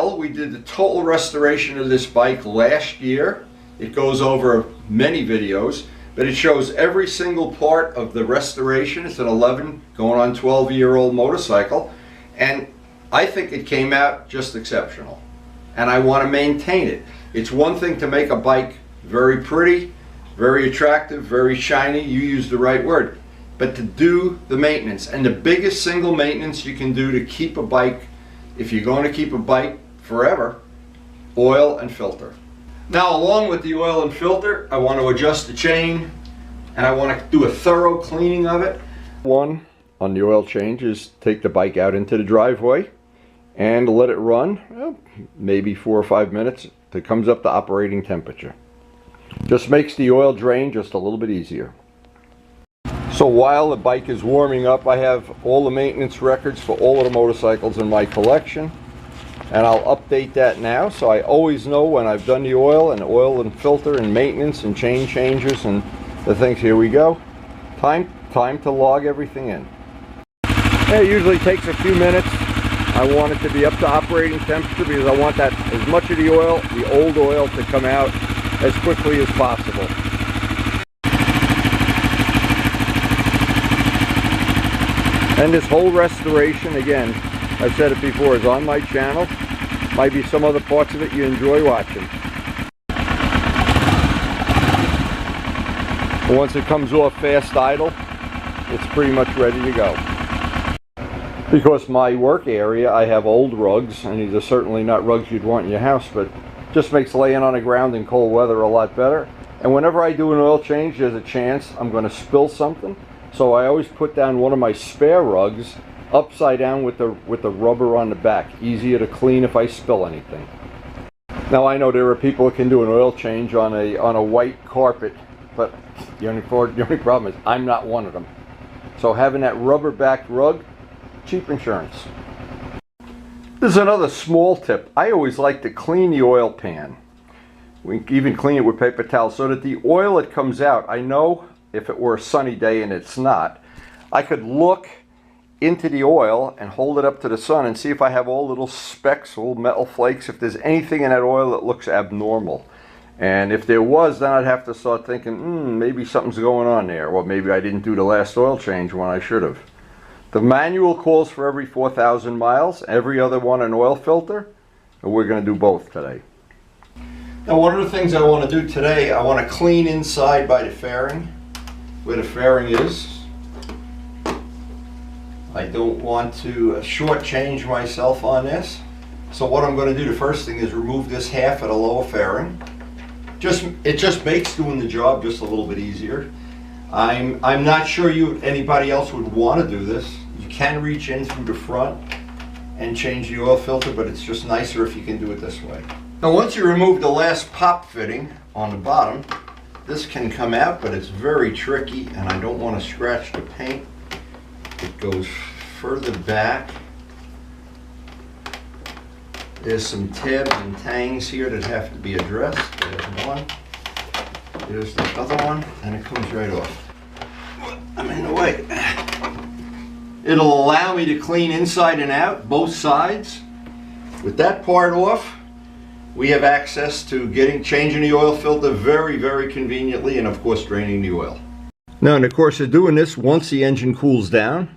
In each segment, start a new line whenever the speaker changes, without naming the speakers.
oil. We did the total restoration of this bike last year. It goes over many videos, but it shows every single part of the restoration. It's an 11 going on 12-year-old motorcycle, and I think it came out just exceptional, and I want to maintain it. It's one thing to make a bike very pretty, very attractive, very shiny, you used the right word, but to do the maintenance, and the biggest single maintenance you can do to keep a bike, if you're going to keep a bike forever, oil and filter. Now, along with the oil and filter, I want to adjust the chain, and I want to do a thorough cleaning of it. One on the oil change is take the bike out into the driveway and let it run, maybe 4 or 5 minutes till it comes up to operating temperature. Just makes the oil drain just a little bit easier. So while the bike is warming up, I have all the maintenance records for all of the motorcycles in my collection, and I'll update that now so I always know when I've done the oil and filter and maintenance and chain changes and the things. Here we go. Time to log everything in. Yeah, it usually takes a few minutes. I want it to be up to operating temperature because I want that as much of the oil, the old oil, to come out as quickly as possible. And this whole restoration, again, I've said it before, is on my channel. Might be some other parts of it you enjoy watching. Once it comes off fast idle, it's pretty much ready to go. Because my work area, I have old rugs, and these are certainly not rugs you'd want in your house, but just makes laying on the ground in cold weather a lot better. And whenever I do an oil change, there's a chance I'm going to spill something. So I always put down one of my spare rugs upside down with the rubber on the back. Easier to clean if I spill anything. Now I know there are people who can do an oil change on a white carpet, but the only problem is I'm not one of them. So having that rubber backed rug, cheap insurance. This is another small tip. I always like to clean the oil pan. We can even clean it with paper towel so that the oil that comes out, I know if it were a sunny day and it's not, I could look into the oil and hold it up to the sun and see if I have all little specks, little metal flakes, if there's anything in that oil that looks abnormal. And if there was, then I'd have to start thinking, maybe something's going on there, or maybe I didn't do the last oil change when I should have. The manual calls for every 4,000 miles, every other one an oil filter, and we're going to do both today. Now, one of the things I want to do today, I want to clean inside by the fairing, where the fairing is. I don't want to shortchange myself on this. So what I'm going to do, the first thing is remove this half of the lower fairing. It just makes doing the job just a little bit easier. I'm not sure anybody else would want to do this. You can reach in through the front and change the oil filter, but it's just nicer if you can do it this way. Now once you remove the last pop fitting on the bottom, this can come out, but it's very tricky and I don't want to scratch the paint. It goes further back. There's some tabs and tangs here that have to be addressed. There's one. There's the other one, and it comes right off. I'm in the way. It'll allow me to clean inside and out, both sides. With that part off, we have access to changing the oil filter very, very conveniently, and of course draining the oil. Now in the course of doing this, once the engine cools down,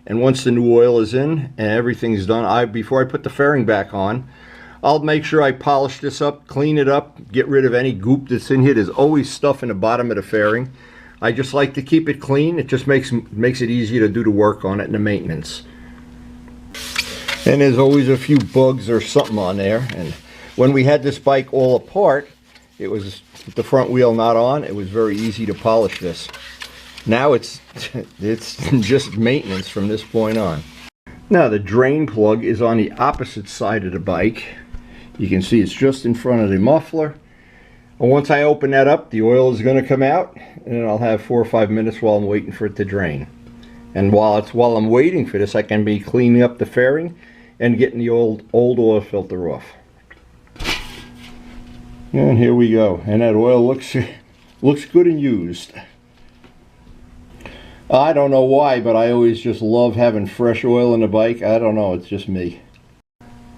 and once the new oil is in and everything's done, before I put the fairing back on, I'll make sure I polish this up, clean it up, get rid of any goop that's in here. There's always stuff in the bottom of the fairing. I just like to keep it clean. It just makes it easier to do the work on it and the maintenance. And there's always a few bugs or something on there. And when we had this bike all apart, it was with the front wheel not on, it was very easy to polish this. Now it's just maintenance from this point on. Now the drain plug is on the opposite side of the bike. You can see it's just in front of the muffler. And once I open that up, the oil is going to come out, and I'll have 4 or 5 minutes while I'm waiting for it to drain. And while I'm waiting for this, I can be cleaning up the fairing and getting the old oil filter off. And here we go. And that oil looks good and used. I don't know why, but I always just love having fresh oil in the bike. I don't know, it's just me.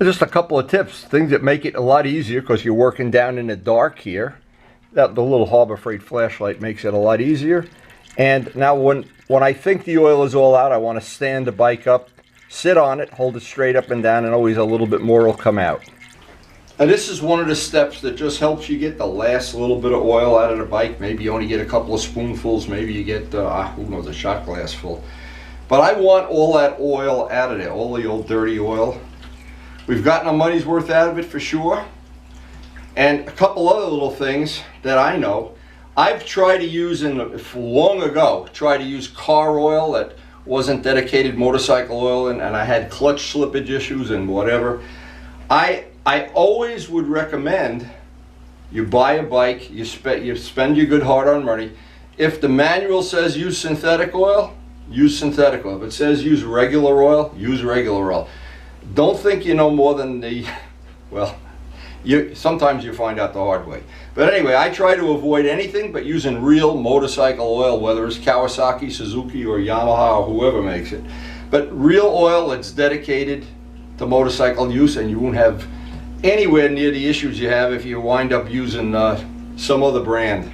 Just a couple of tips, things that make it a lot easier because you're working down in the dark here. The little Harbor Freight flashlight makes it a lot easier. And now when I think the oil is all out, I want to stand the bike up, sit on it, hold it straight up and down, and always a little bit more will come out. And this is one of the steps that just helps you get the last little bit of oil out of the bike. Maybe you only get a couple of spoonfuls, maybe you get, who knows, a shot glass full. But I want all that oil out of there, all the old dirty oil. We've gotten our money's worth out of it for sure. And a couple other little things that I know. I've tried to use, long ago, tried to use car oil that wasn't dedicated motorcycle oil, and I had clutch slippage issues and whatever. I always would recommend you buy a bike, you spend your good hard-earned money. If the manual says use synthetic oil, use synthetic oil. If it says use regular oil, use regular oil. Don't think you know more than the, well, sometimes you find out the hard way. But anyway, I try to avoid anything but using real motorcycle oil, whether it's Kawasaki, Suzuki, or Yamaha, or whoever makes it. But real oil that's dedicated to motorcycle use, and you won't have anywhere near the issues you have if you wind up using some other brand,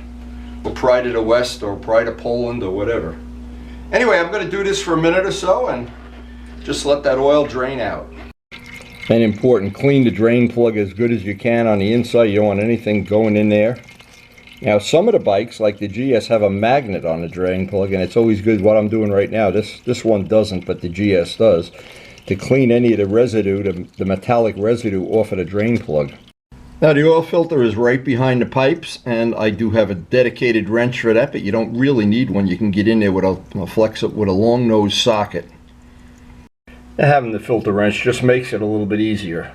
or Pride of the West, or Pride of Poland, or whatever. Anyway, I'm going to do this for a minute or so and just let that oil drain out. And important, clean the drain plug as good as you can on the inside. You don't want anything going in there. Now, some of the bikes, like the GS, have a magnet on the drain plug, and it's always good. What I'm doing right now, this one doesn't, but the GS does, to clean any of the residue, the metallic residue, off of the drain plug. Now, the oil filter is right behind the pipes, and I do have a dedicated wrench for that, but you don't really need one. You can get in there with with a long nose socket. Having the filter wrench just makes it a little bit easier.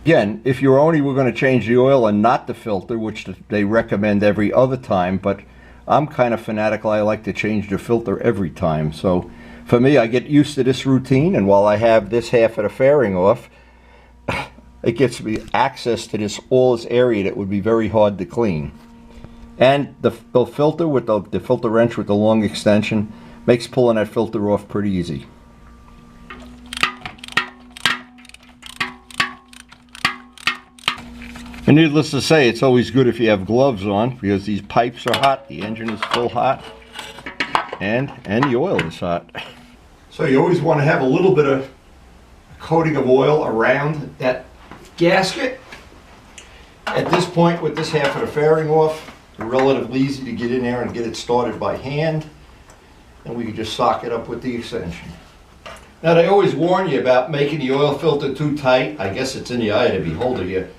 Again, if you're only going to change the oil and not the filter, which they recommend every other time, but I'm kind of fanatical. I like to change the filter every time. So for me, I get used to this routine, and while I have this half of the fairing off, it gets me access to all this area that would be very hard to clean. And the filter with the filter wrench with the long extension makes pulling that filter off pretty easy. And needless to say, it's always good if you have gloves on, because these pipes are hot, the engine is still hot, and the oil is hot. So you always want to have a little bit of coating of oil around that gasket. At this point, with this half of the fairing off, it's relatively easy to get in there and get it started by hand. And we can just sock it up with the extension. Now, they always warn you about making the oil filter too tight. I guess it's in the eye of the beholder here.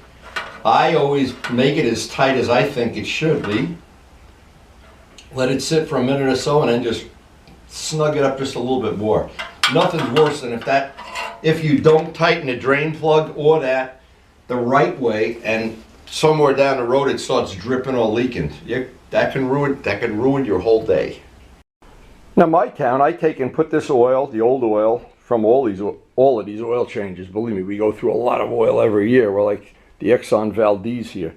I always make it as tight as I think it should be. Let it sit for a minute or so, and then just snug it up just a little bit more. Nothing's worse than if you don't tighten the drain plug or that the right way, and somewhere down the road it starts dripping or leaking. That can ruin your whole day. Now, my town, I take and put this oil, the old oil, from all of these oil changes. Believe me, we go through a lot of oil every year. We're like the Exxon Valdez here.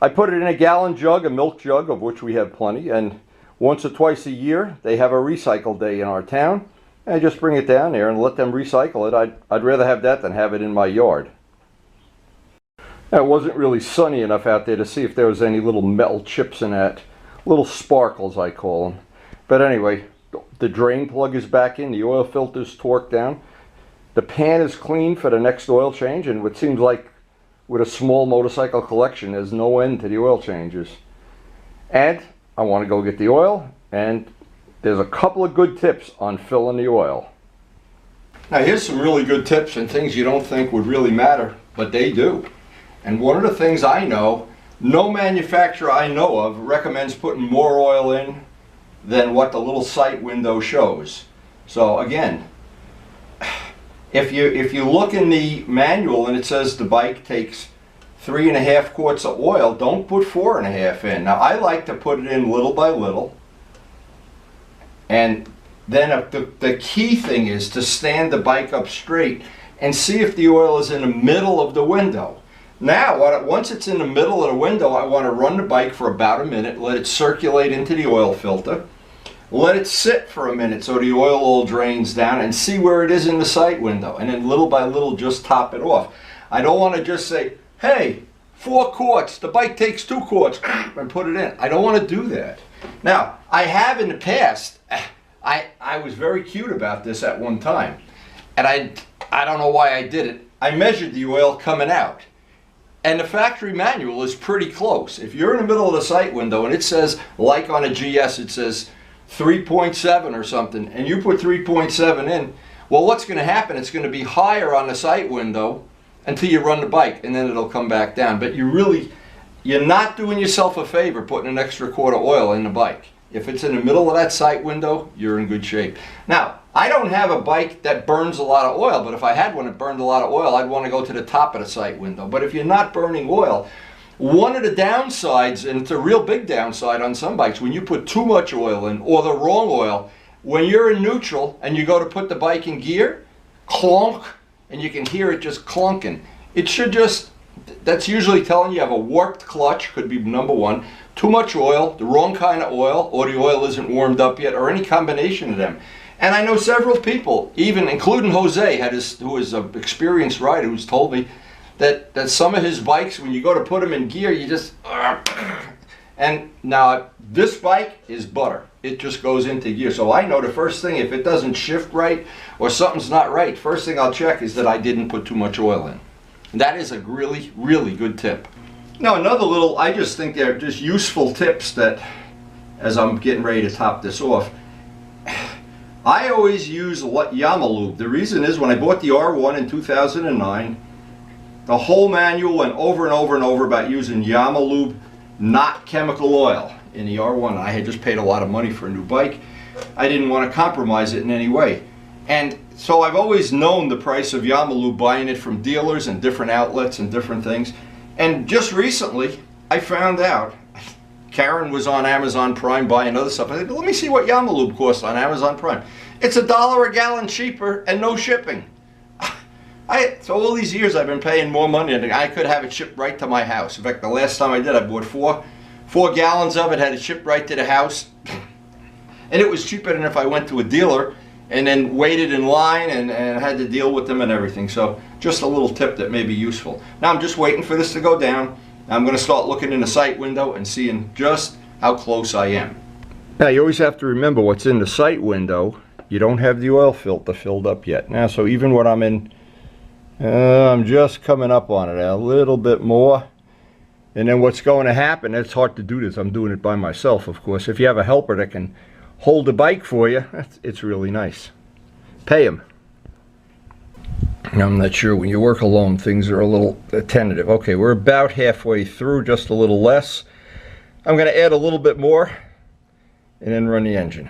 I put it in a gallon jug, a milk jug, of which we have plenty, and once or twice a year, they have a recycle day in our town. I just bring it down there and let them recycle it. I'd rather have that than have it in my yard. Now, it wasn't really sunny enough out there to see if there was any little metal chips in that. Little sparkles, I call them. But anyway, the drain plug is back in, the oil filter's torqued down. The pan is clean for the next oil change, and what seems like with a small motorcycle collection, there's no end to the oil changes. And I want to go get the oil, and there's a couple of good tips on filling the oil. Now, here's some really good tips and things you don't think would really matter, but they do. And one of the things I know, no manufacturer I know of recommends putting more oil in than what the little sight window shows. So again, if you look in the manual and it says the bike takes 3.5 quarts of oil, don't put 4.5 in. Now, I like to put it in little by little, and then the key thing is to stand the bike up straight and see if the oil is in the middle of the window. Now, once it's in the middle of the window, I want to run the bike for about a minute, let it circulate into the oil filter. let it sit for a minute so the oil all drains down, and see where it is in the sight window, and then little by little just top it off. I don't want to just say, hey, 4 quarts, the bike takes 2 quarts, and put it in. I don't want to do that. Now, I have in the past, I was very cute about this at one time, and I don't know why I did it. I measured the oil coming out, and the factory manual is pretty close. If you're in the middle of the sight window and it says, like on a GS, it says 3.7 or something, and you put 3.7 in, well, what's going to happen? It's going to be higher on the sight window until you run the bike, and then it'll come back down. But you're not doing yourself a favor putting an extra quart of oil in the bike. If it's in the middle of that sight window, you're in good shape. Now, I don't have a bike that burns a lot of oil, but if I had one that burned a lot of oil, I'd want to go to the top of the sight window. But if you're not burning oil, one of the downsides, and it's a real big downside on some bikes, when you put too much oil in or the wrong oil, when you're in neutral and you go to put the bike in gear, clonk, and you can hear it just clunking. It should just, that's usually telling you have a warped clutch, could be number one, too much oil, the wrong kind of oil, or the oil isn't warmed up yet, or any combination of them. And I know several people, even including Jose, who is an experienced rider, who's told me that some of his bikes, when you go to put them in gear, you just, and now this bike is butter. It just goes into gear. So I know the first thing, if it doesn't shift right or something's not right, first thing I'll check is that I didn't put too much oil in. And that is a really, really good tip. Now another little, I just think they're just useful tips that, as I'm getting ready to top this off, I always use Yamalube. The reason is when I bought the R1 in 2009, the whole manual went over and over and over about using Yamalube, not chemical oil, in the R1. I had just paid a lot of money for a new bike. I didn't want to compromise it in any way. And so I've always known the price of Yamalube, buying it from dealers and different outlets and different things. And just recently, I found out, Karen was on Amazon Prime buying other stuff. I said, let me see what Yamalube costs on Amazon Prime. It's $1 a gallon cheaper and no shipping. So all these years I've been paying more money and I could have it shipped right to my house. In fact, the last time I did, I bought four gallons of it, had it shipped right to the house. And it was cheaper than if I went to a dealer and then waited in line and had to deal with them and everything. So just a little tip that may be useful. Now I'm just waiting for this to go down. I'm going to start looking in the sight window and seeing just how close I am. Now you always have to remember what's in the sight window. You don't have the oil filter filled up yet. Now, so even when I'm in, I'm just coming up on it a little bit more. And then what's going to happen, it's hard to do this, I'm doing it by myself of course. If you have a helper that can hold the bike for you, it's really nice. Pay him. I'm not sure, when you work alone things are a little tentative. Okay, we're about halfway through, just a little less. I'm going to add a little bit more and then run the engine.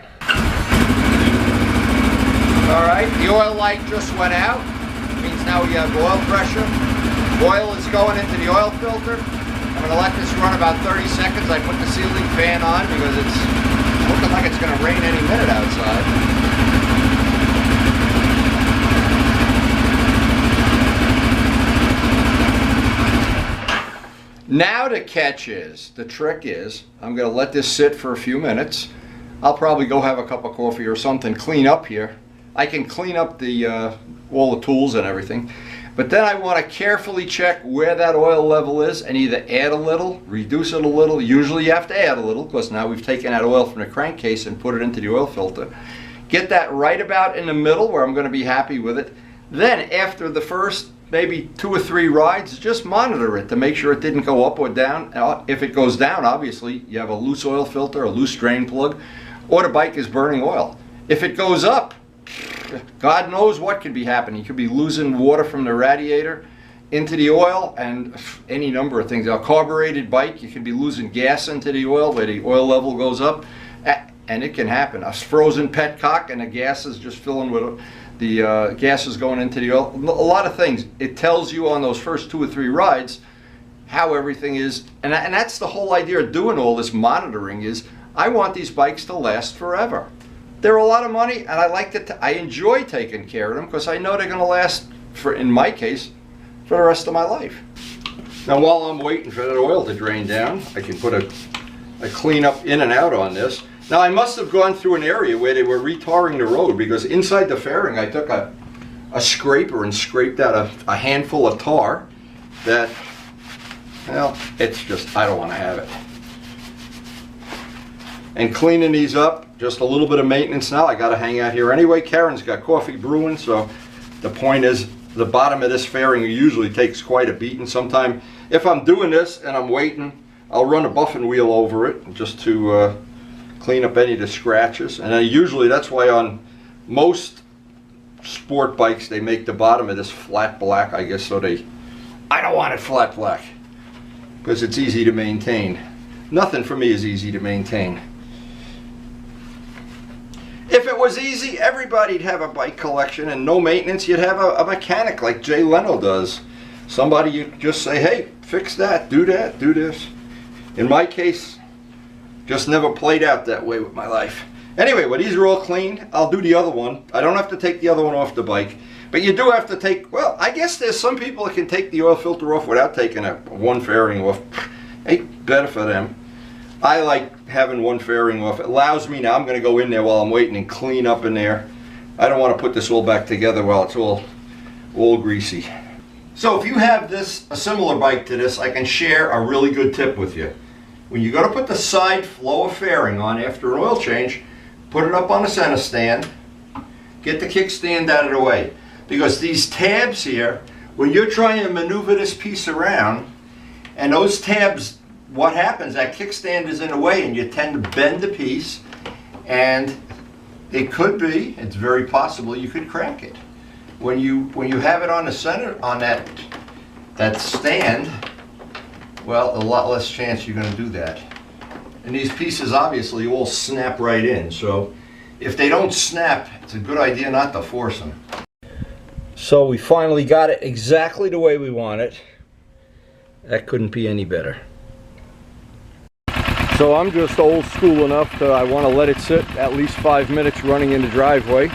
Alright, the oil light just went out. It means now we have oil pressure. Oil is going into the oil filter. I'm going to let this run about 30 seconds. I put the ceiling fan on because it's looking like it's going to rain any minute outside. Now the catch is, the trick is, I'm going to let this sit for a few minutes. I'll probably go have a cup of coffee or something, clean up here. I can clean up the all the tools and everything. But then I want to carefully check where that oil level is and either add a little, reduce it a little. Usually you have to add a little because now we've taken that oil from the crankcase and put it into the oil filter. Get that right about in the middle where I'm going to be happy with it. Then after the first maybe 2 or 3 rides, just monitor it to make sure it didn't go up or down. If it goes down, obviously you have a loose oil filter, a loose drain plug, or the bike is burning oil. If it goes up, God knows what could be happening. You could be losing water from the radiator into the oil and any number of things. A carbureted bike, you could be losing gas into the oil where the oil level goes up, and it can happen. A frozen petcock and the gas is just filling with the gas is going into the oil. A lot of things. It tells you on those first 2 or 3 rides how everything is, and that's the whole idea of doing all this monitoring is I want these bikes to last forever. They're a lot of money, and I enjoy taking care of them because I know they're going to last, in my case, for the rest of my life. Now while I'm waiting for that oil to drain down, I can put a clean up in and out on this. Now I must have gone through an area where they were retarring the road, because inside the fairing I took a scraper and scraped out a handful of tar that, well, it's just, I don't want to have it. And cleaning these up, just a little bit of maintenance now. I got to hang out here anyway. Karen's got coffee brewing, so the point is the bottom of this fairing usually takes quite a beating. Sometime if I'm doing this and I'm waiting, I'll run a buffing wheel over it just to clean up any of the scratches. And usually that's why on most sport bikes they make the bottom of this flat black, I guess, so I don't want it flat black because it's easy to maintain. Nothing for me is easy to maintain. If it was easy, everybody'd have a bike collection and no maintenance. You'd have a mechanic like Jay Leno does. Somebody you just say, hey, fix that, do this. In my case, just never played out that way with my life. Anyway, when these are all cleaned, I'll do the other one. I don't have to take the other one off the bike. But you do have to take, well, I guess there's some people that can take the oil filter off without taking one fairing off. Hey, better for them. I like having one fairing off. It allows me now, I'm going to go in there while I'm waiting and clean up in there. I don't want to put this all back together while it's all greasy. So if you have a similar bike to this, I can share a really good tip with you. When you go to put the side lower fairing on after an oil change, put it up on the center stand, get the kickstand out of the way. Because these tabs here, when you're trying to maneuver this piece around, and those tabs, what happens, that kickstand is in the way and you tend to bend the piece, and it could be, it's very possible you could crack it. When you have it on the center, on that stand, well, a lot less chance you're going to do that. And these pieces obviously all snap right in, so if they don't snap, it's a good idea not to force them. So we finally got it exactly the way we want it. That couldn't be any better. So I'm just old school enough that I want to let it sit at least 5 minutes running in the driveway.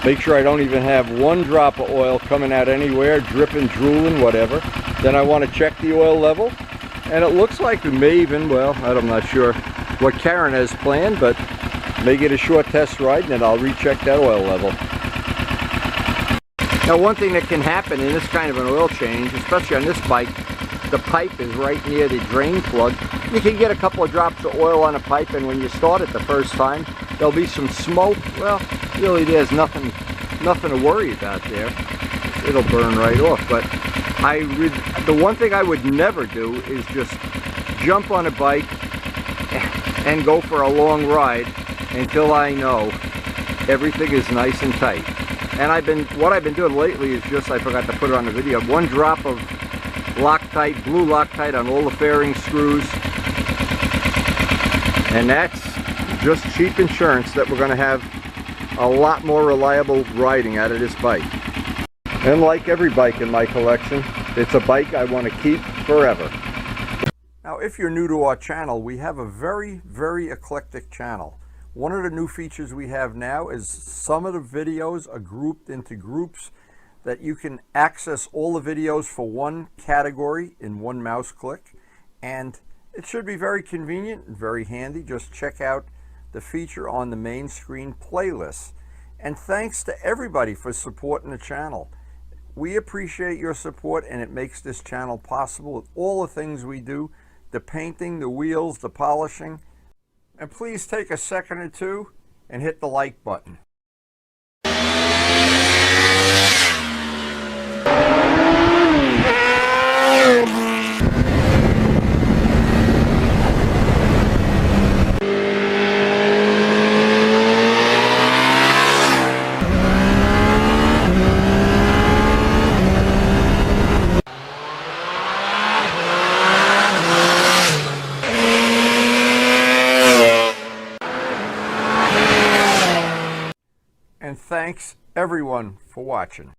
Make sure I don't even have one drop of oil coming out anywhere, dripping, drooling, whatever. Then I want to check the oil level. And it looks like we may even, well, I'm not sure what Karen has planned, but may get a short test ride and then I'll recheck that oil level. Now one thing that can happen in this kind of an oil change, especially on this bike, the pipe is right near the drain plug. You can get a couple of drops of oil on a pipe, and when you start it the first time, there'll be some smoke. Well, really there's nothing to worry about there. It'll burn right off. But the one thing I would never do is just jump on a bike and go for a long ride until I know everything is nice and tight. And what I've been doing lately is just, I forgot to put it on the video, one drop of Loctite, blue Loctite on all the fairing screws. And that's just cheap insurance that we're going to have a lot more reliable riding out of this bike. And like every bike in my collection, it's a bike I want to keep forever. Now, if you're new to our channel, we have a very, very eclectic channel. One of the new features we have now is some of the videos are grouped into groups that you can access all the videos for one category in one mouse click. And it should be very convenient and very handy. Just check out the feature on the main screen playlist. And thanks to everybody for supporting the channel. We appreciate your support, and it makes this channel possible with all the things we do, the painting, the wheels, the polishing. And please take a second or two and hit the like button. And thanks everyone for watching.